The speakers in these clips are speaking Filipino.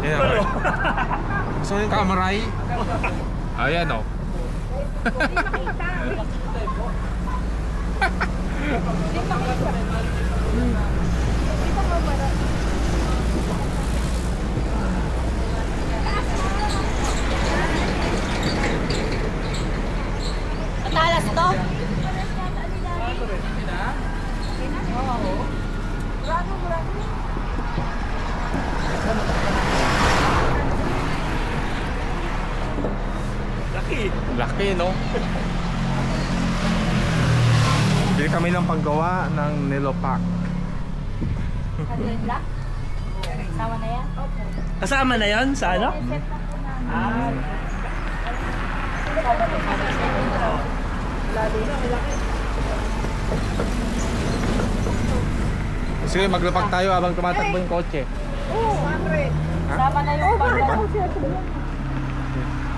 Ayan. So yung kamaray. Ayan o. Hindi makita. Hindi makita. Ito mo ba? Matalas to? Laki, no? Bili kami ng paggawa ng nilopak. Black? Sama na yan? Opo. Kasama na yon sa ano? Set na po namin. Sige, maglapak tayo habang tumatakbo yung kotse. Sama na yung pagkakas.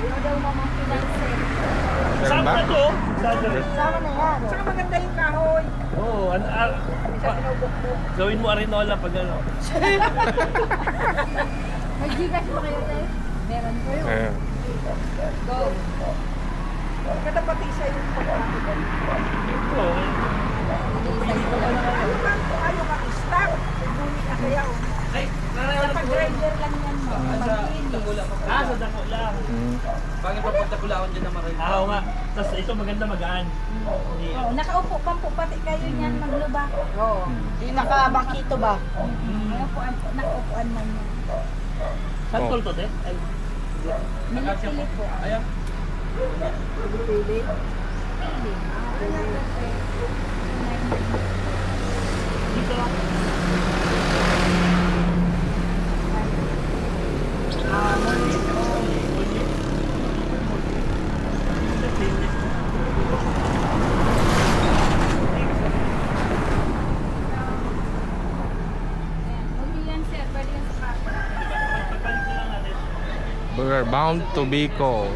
Ayaw daw naman pinansin. Meron Sama ba? na to. Sama na yan. Saka maganda yung kahoy. Oo, gawin mo arinola pag ano. May Gcash pa kayo tayo? Meron po yun. Ayan. Go. Maganda pati siya yung pagkakita. Ito, Ayaw ka i-stop. Bumili ka kaya. ay, Sa grinder lang yan mo. sa dako lang. Bakit pa pagdakulaon dyan na maray? Oo nga. Tapos ito maganda magaan. Hindi. Oh, nakaupo pa po pati kayo niyan magluba. Oo. Yung nakabangkito ba? Nakaupuan man yan. Saan tol to, te? Ay, Minipili po. Ayan. Pili. dito lang. We're bound to Bicol.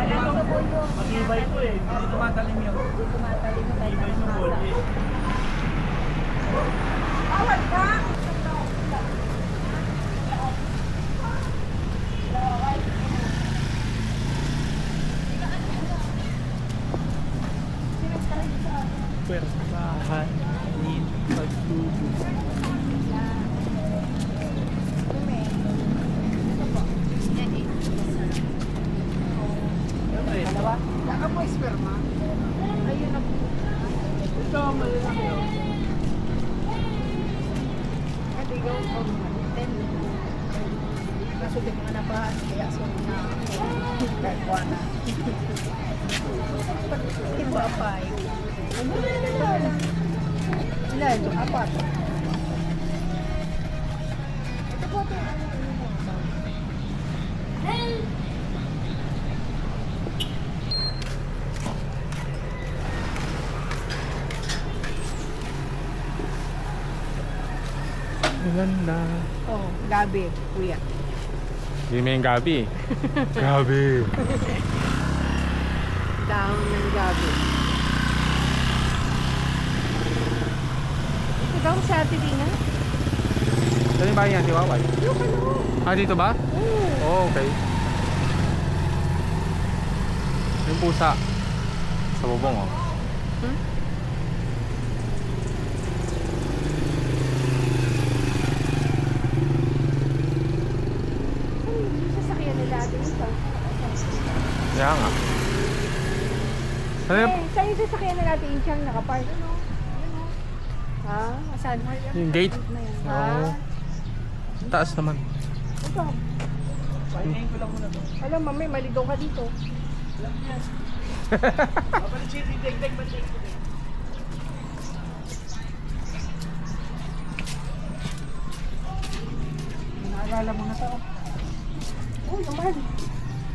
Matibay po eh. Hindi tumatalim yun. Matibay sa body. Awal ka! Pwersahan ni pagtubos. Saka mo esperma. Ayun na po. Ito, malalaki yun. Katigaw ko. Kaso di mga nabahan. Kaya so na. Kahit wala. Iba pa eh. Ilan ito? Apat. Ito po ito. Ganda. Oh, gabi, kuya. Hindi mo yung gabi. Gabi. Dahon ng gabi. Ikaw sa titingan? Saan yung bahay yan? Si Waway? Yung ano? Ah, dito ba? Oo. Oh, okay. Yung pusa. Sa bubong, oh. Hmm? Yung sasakyan nila atin ito. Kaya nga. Saan yung, Saan yung sasakyan nila atin yung nakapark? Ha? Saan? yung gate? Na yan. Oo. Taas naman. Ito. Pahingayin ko lang muna to. Alam, mami, maligaw ka dito. Babalik siya, degdeg, balik. Naalala mo na to. Oh, naman.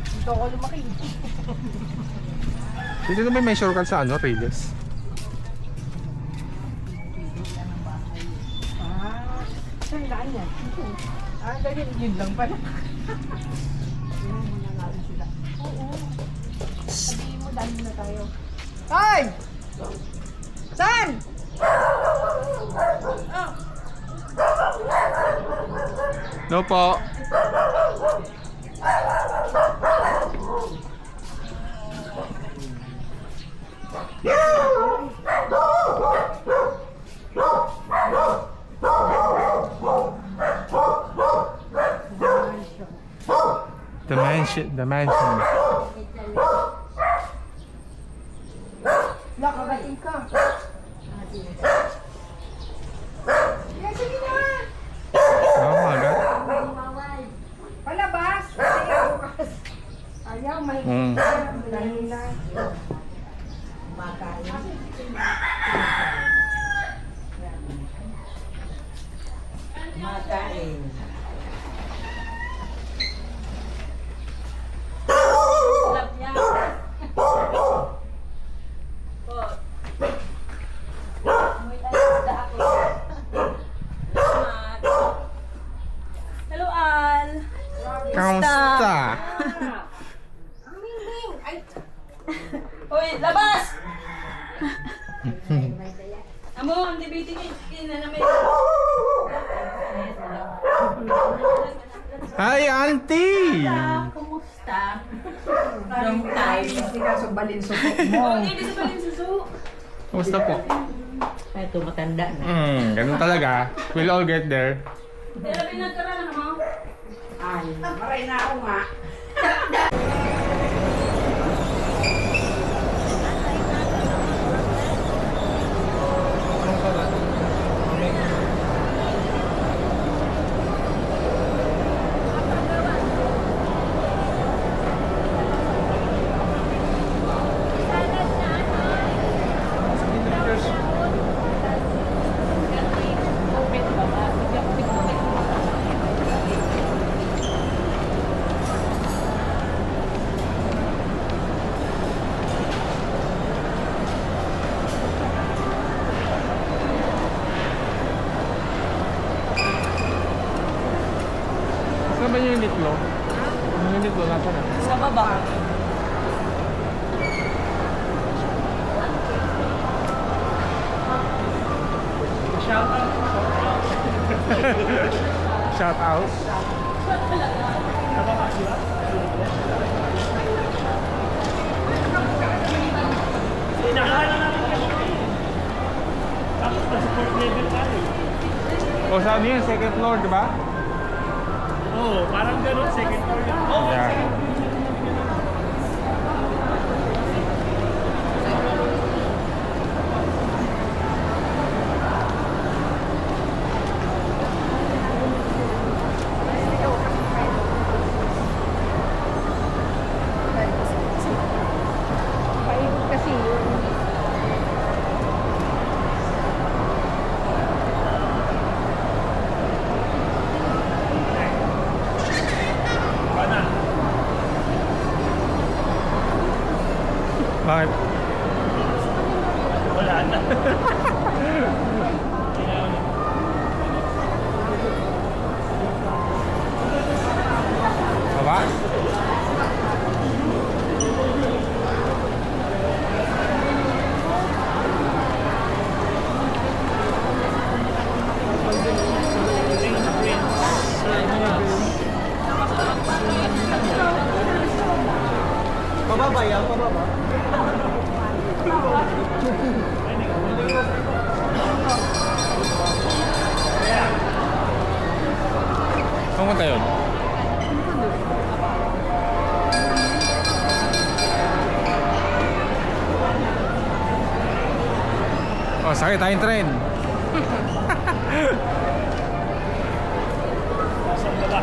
Dito ako lumaki. Dito na may shortcut sa ano, Reyes. Saan laan yan? Ito. Dahil yun lang pala. Yun mo na nga rin sila. Oo. Sabihin mo dahil na tayo. Hoy! San? No po. The mansion. Nakabating ka. Yes, sige na. Oh, agad. Palabas. Ayaw, may Mm. dahilan. Makain. Love niya. May ayuda ako. Hello, Al. Kamusta? Hoy, labas! Amo, ang debating na namin. Hi, auntie! Kumusta? Long time. Hindi ka subalin suko mo. Oh, hindi sa balin susu. Kumusta po? Ay, ito matanda na. Ganun talaga. We'll all get there. Pero pinagkaroon na mo. Ay, maray na ako nga. Saan ba yung litlo? Yung litlo, nasa na? Sa baba. Shout out. Inakalan namin kasi. Tapos na support level tayo. O saan yun? Second floor, di ba? Oo, parang gano'n. Second floor yun. Yeah. Paikot kasi yun. Bakit? Wala na. Baba? Pababa yan, pababa. Saan punta yun? Oh, sakit tayong tren. Saan ba ba?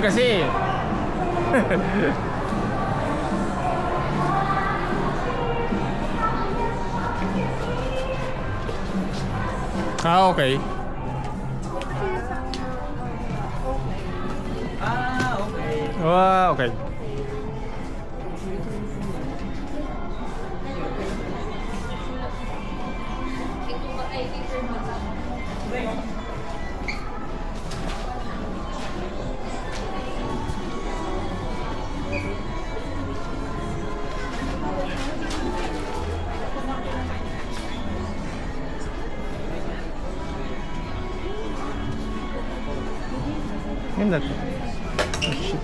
kasi. Ah, okay. Ah, okay. Ah, okay. Ganda to. Oh, shit.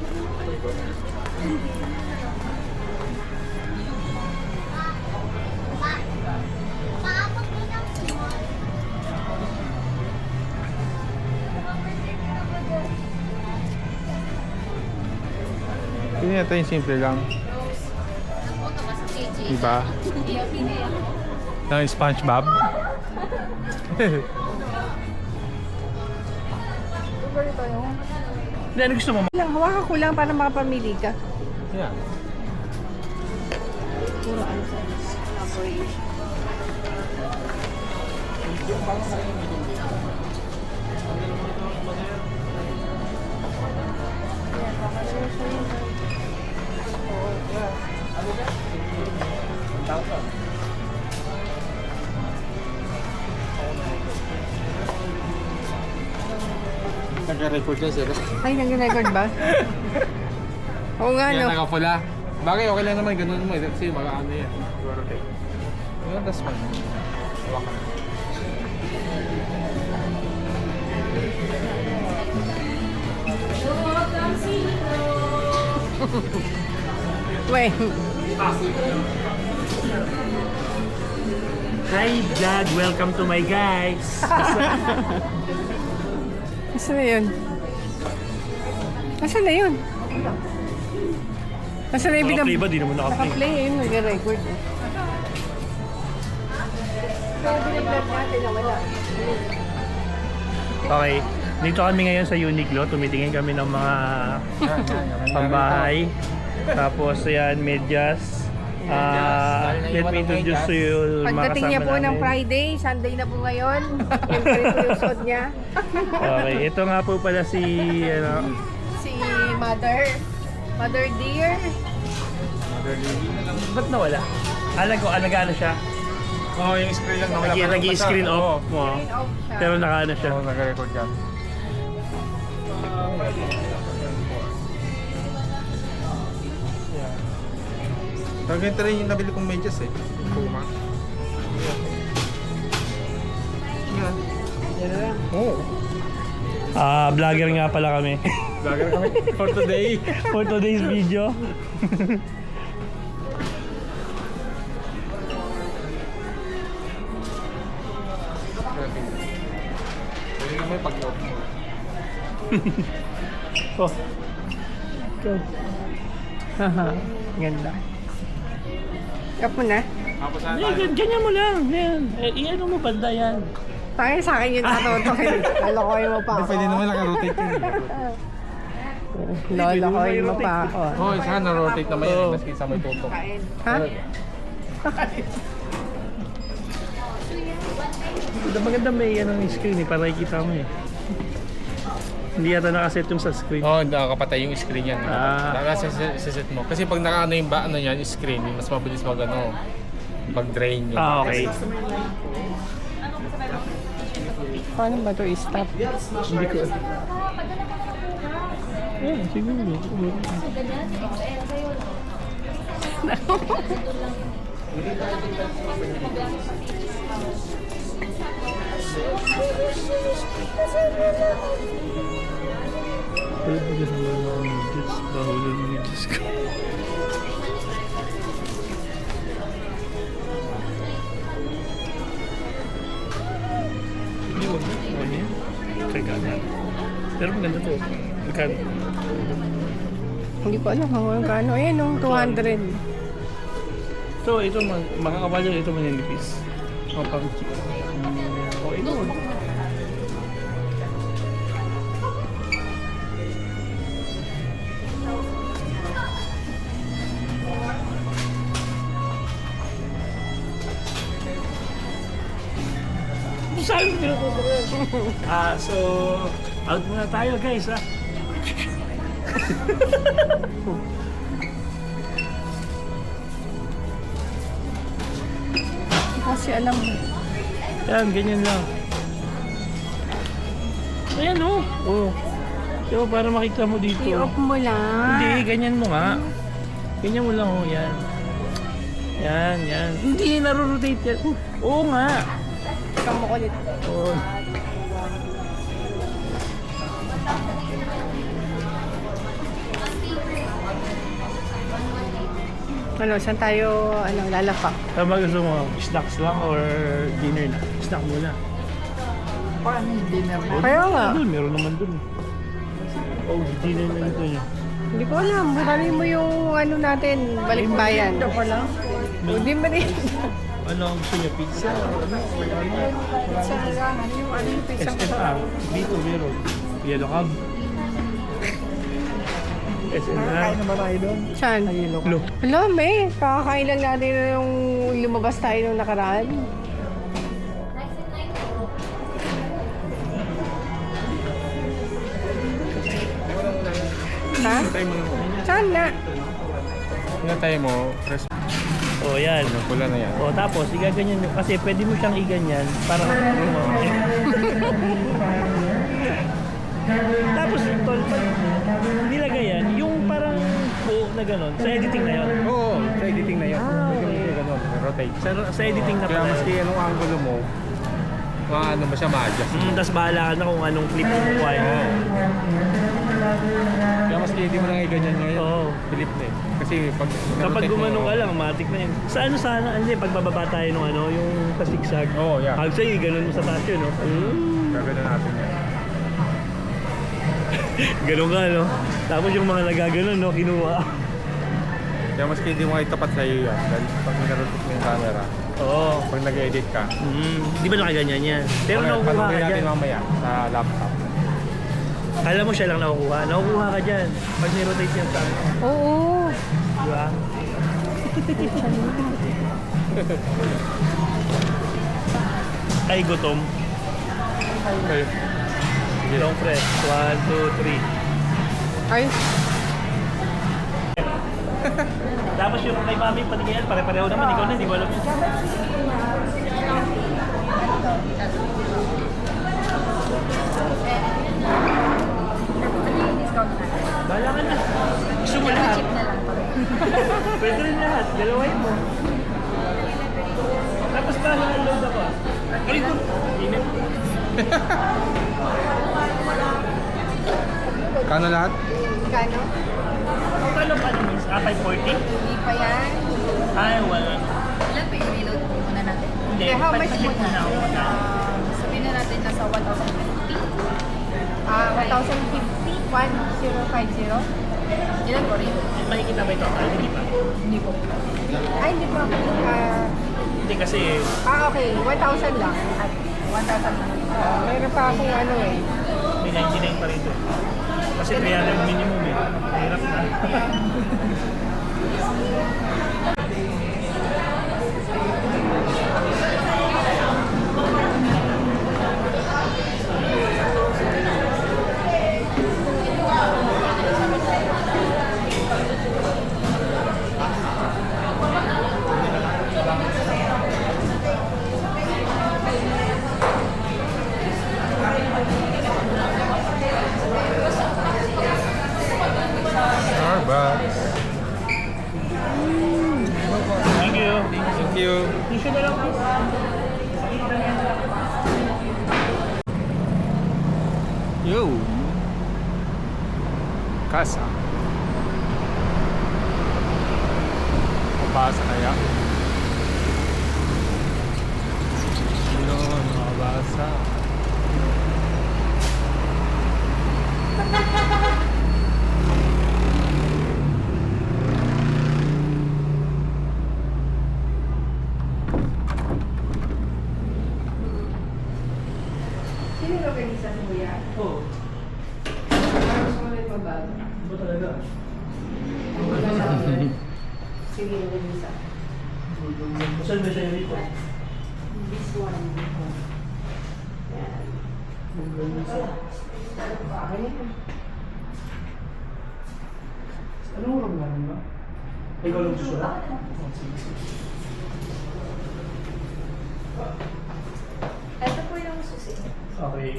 Pili natin yung simple lang. Diba? Ng SpongeBob. Hindi, ano gusto mo? Lang, hawakan ko lang para makapamili ka. Yeah. Puro ano sa collaboration. Nag-record na sila. Ay, nag-record ba? Oo nga, Yan, no. nakapula. Bagay, okay lang naman. Ganun mo. Kasi makaano yan. Rotate. Yun, that's fine. Hawakan. Wait. Hi vlog, welcome to my guys. Nasaan na yun? Nasaan na yun? Nasaan na yung Naka-play ba? Di naman naka-play. Naka-play yun, nag-record. Binablog natin na wala. Okay, dito kami ngayon sa Uniqlo. Tumitingin kami ng mga pambahay. Tapos ayan, medyas. Let me introduce to you mga Pagdating niya kasama po ng namin. Friday, Sunday na po ngayon. Siyempre po yung suot niya. Okay, ito nga po pala si ano, Si Mother Dear. ba't nawala? Alaga siya. Oo, yung screen lang nawala. Nag-i-screen off mo. Screen off siya. Pero nakaano siya. Oo, nag-record ka. Ganito rin yung nabili kong medyas eh. Puma. Yan. Yan na lang. Oo. Vlogger nga pala kami. Vlogger kami for today. For today's video. Pwede naman yung pag-load mo. Oh. Go. Haha. Ganda. Kap mo na. Tapos na Ganyan mo lang. Yan. I-ano mo banda yan. Tayo sa akin yung natutukin. Lolokoy mo pa ako. pwede naman naka-rotate yun. Lolokoy mo pa ako. Oo, isa na-rotate naman yun. Mas isa may tutok. Ha? Maganda may ano yung screen eh. Para ikita mo eh. Hindi yata nakaset yung sa screen. Oo, nakakapatay yung screen yan. Ah. Nakaset mo. Kasi pag nakaano yung ano yan, yung screen, mas mabilis mag-drain yun. Okay. Paano ba ito i-stop? Hindi ko. Siguro. Pero hindi naman ako medyas. Bahulan ng medyas ko. Hindi, wag na. Wag na yan. Teka na. Pero maganda to. Magkano? Hindi ko alam kung magkano. Ayan o, 200. So, ito makakawala ito maninipis. O, pang cheap. O, ito. Paano tinututukan? So, out muna tayo guys ha. Kasi alam mo. Yan, ganyan lang. Ayan oh. Oh. Yo, para makita mo dito. I-off mo lang. Hindi, ganyan mo nga. Ganyan mo lang oh, yan. Yan, yan. Hindi, naro-rotate yan. Oo nga. Ikaw mo ulit. Oo. Ano, saan tayo lalapak? Tama gusto mo, snacks lang or dinner na? Snack muna. Paano yung dinner na? Kaya nga. Doon, meron naman doon. Oh, dinner na ito niya. Hindi ko alam. Bukanin mo yung ano natin, balikbayan. Ito pa lang. Hindi mo rin. Ano ang gusto niya? Pizza? Pizza na lang. Ano yung pizza ko? SNR. Dito meron. Yellow Cab. SNR. Kain na ba tayo doon? Saan? Lo. Alam eh. Kakakain lang natin yung lumabas tayo nung nakaraan. Ha? Tayo mo na. Saan na? Tayo mo, fresh. Oh, yan. Pula na yan. Oh, tapos igaganyan mo. Kasi pwede mo siyang iganyan. Para tapos tol, pag nilagay yan, yung parang buo na gano'n, sa editing na yun. Oo, sa editing na yun. Pwede ganun, rotate. Sa editing na Kaya pala. maski anong angulo mo, ano ba siya ma-adjust. Tapos bahala ka na kung anong clip mo kukuha. Kaya maski hindi mo lang iganyan ngayon. Oo. Bilip na eh. Kasi pag Kapag rotate mo, gumanong ka lang, matik na yun. Sa ano sana, hindi, pagbababa tayo nung ano, yung pasigsag. Oo, yeah. Hag sa'yo, ganun mo sa taas yun, no? Gagawin natin yan. Ganun ka, no? Tapos yung mga nagaganon, no? Kinuha. Kaya maski hindi mo kayo tapat sa'yo yan. Dahil pag narotate mo yung camera, Oo. pag nag-edit ka, Di ba nakaganyan yan? Pero nakukuha panuhin ka natin dyan. mamaya sa laptop. Kala mo siya lang nakukuha. Nakukuha ka dyan. Pag nirotate yan sa ano. Oo. Di ba? Ay, gutom. Okay. Long press. 1, 2, 3. Ay, Tapos yung kay mami, patingin, pare-pareho naman. Ikaw na, hindi ko alam yun. Bahala ka na. Gusto mo lahat. Pwede rin lahat. Dalawin mo. Tapos bahala ang load ako. Ay, ko. Init. Kano lahat? kano? Ang kano pa naman? 540? Hindi pa yan. Ay, wala. Ilan pa i-reload muna natin? Hindi. Okay, how much Pag-check muna? na ako. Sabihin na natin nasa 1,050. 1,050? 1050? Ilan po rin? Makikita ba ito? Hindi pa. Hindi po. Ay, hindi pa. Hindi kasi Okay. 1,000 lang. 1,000 lang. Mayroon pa akong ano eh. may 99 pa rin ito. Kasi 300 minimum eh. Hirap na. Starbucks. Thank you. Thank you. Tissue na lang please. Yo. Casa. Mabasa kaya? Sino makabasa? Sino organisa mo kuya? Oo. Parang gusto mo rin magbago. Ito talaga. Sige, organisa. Saan ba siya yung report? This one. Anong oras nga ba? Ikaw lang susulat? Ito po yung susi. Okay.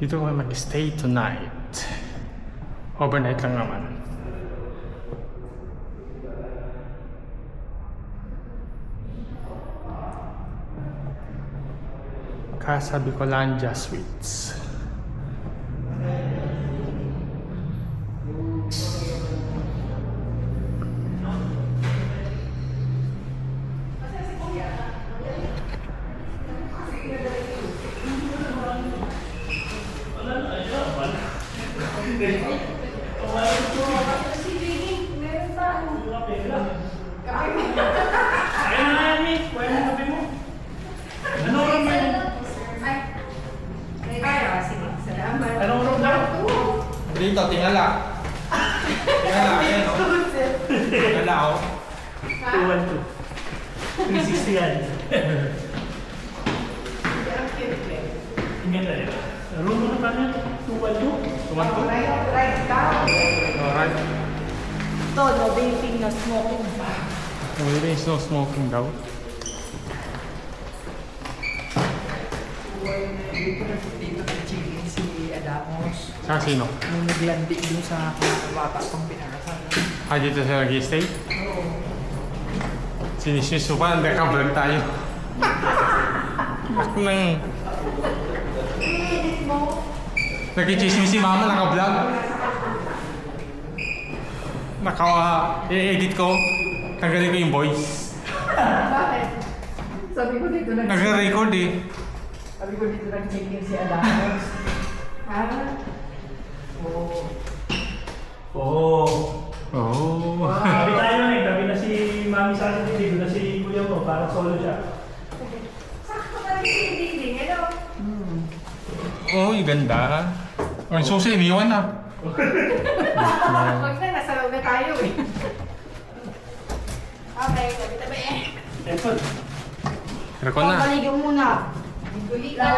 Dito kami mag-stay tonight. Overnight lang naman. Casa Bicolandia Suites. Ayun na nga, Mi. Kuha mo kape mo. Ano oras ba yun? Sige, salamat. Ano oras daw? Dito, tingala. Tingala, ayan o. Tingala o. 212. 360 yan. Ang ganda yun. Ano mo na tayo? 212? Tumanto. Alright. To, no vaping, no smoking. Mayroon yung snow smoking daw. Dito nag-chicken si Adamos. Sa sino? Nung naglandi dun sa bata pang pinakasal. Ah, dito sa nag-stay? Sinismiso pa, undercover tayo. Ako nang... Nag-chismis si mama, naka-vlog. I-edit ko. Tanggalin ko yung voice. Bakit? Sabi ko dito Nag-record eh. Sabi ko dito nag-chicken si Adamos. Oo. Oo. Oh. Tabi tayo na eh. Tabi na si Mami sa akin. Dito na si Kuya mo. Parang solo siya. Sakto ka rin si Ding. Hello. Oh, yung ganda. Ang susi, iniwan na. Huwag na, nasa loob na tayo eh. Okay, tabi-tabi. Eto. Record na. Pabaligaw muna. Guli ka.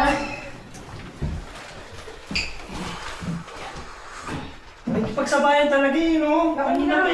Pagsabayan talaga eh, no? Ano na